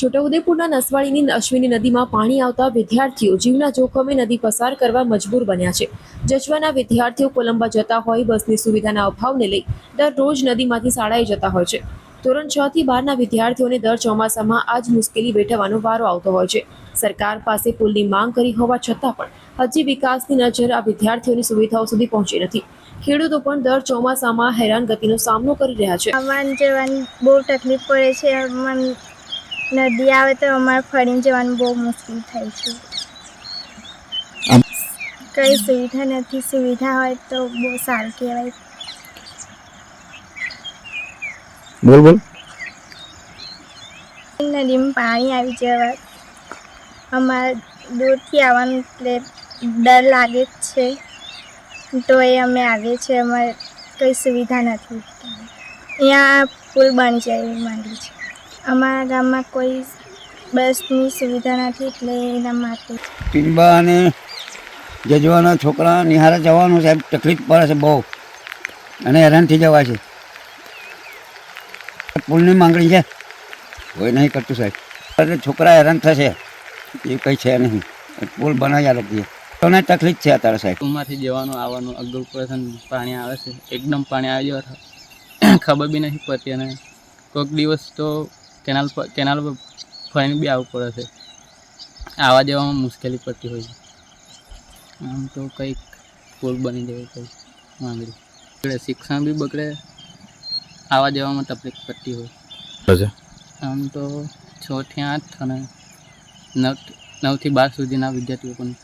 છોટાઉદેપુરના નસવાડીની અશ્વિની નદીમાં પાણી આવતા વિદ્યાર્થીઓ જીવના જોખમે નદી પસાર કરવા મજબૂર બન્યા છે। જજવાના વિદ્યાર્થીઓ કોલંબા જતા હોય બસની સુવિધાના અભાવને લઈ દરરોજ નદીમાંથી શાળાએ જતા હોય છે। ધોરણ 6 થી 12ના વિદ્યાર્થીઓને દર ચોમાસામાં આ જ મુશ્કેલી વેઠવાનો વારો આવતો હોય છે। સરકાર પાસે પુલની માંગ કરી હોવા છતાં પણ હજી વિકાસની નજર આ વિદ્યાર્થીઓની સુવિધાઓ સુધી પહોંચી નથી। ખેડૂતો પણ દર ચોમાસામાં હેરાનગતિનો સામનો કરી રહ્યા છે। આવવાની જવાની બહુ તકલીફ પડે છે। નદી આવે તો અમારે ફરીને જવાનું બહુ મુશ્કેલ થાય છે। કઈ સુવિધા નથી, સુવિધા હોય તો બહુ સારું કહેવાય। બોલ બોલ। નદીમાં પાણી આવી જવા અમારે દૂરથી આવવાનું એટલે ડર લાગે જ છે, તો એ અમે આવીએ છીએ। અમારે કંઈ સુવિધા નથી, અહીંયા પુલ બની જાય એવી માંગણી છે। અમારા ગામમાં કોઈ બસની સુવિધા નથી, એટલે એના માટે ટીંબા અને જજવાના છોકરા નિહાળે જવાનું સાહેબ તકલીફ પડે છે બહુ, અને હેરાનથી જવાય છે। પુલની માંગણી છે, કોઈ નહીં કરતું સાહેબ। એટલે છોકરા હેરાન થશે, એ કંઈ છે નહીં। પુલ બનાવી આ લોકો તોને તકલીફ છે અત્યારે સાહેબ। ઉમાંથી જવાનું આવવાનું અગર person પાણી આવે છે, એકદમ પાણી આવી જાય ખબર બી નથી પડતી, અને કોઈક દિવસ તો કેનાલ પર ફરીને બી આવવું પડે છે। આવવા જવામાં મુશ્કેલી પડતી હોય છે। આમ તો કંઈક પુલ બની જાય કંઈક માંગણી। શિક્ષણ બી બગડે, આવવા જવામાં તકલીફ પડતી હોય। આમ તો 6 થી 8 અને 9 થી 12 સુધીના વિદ્યાર્થીઓ પણ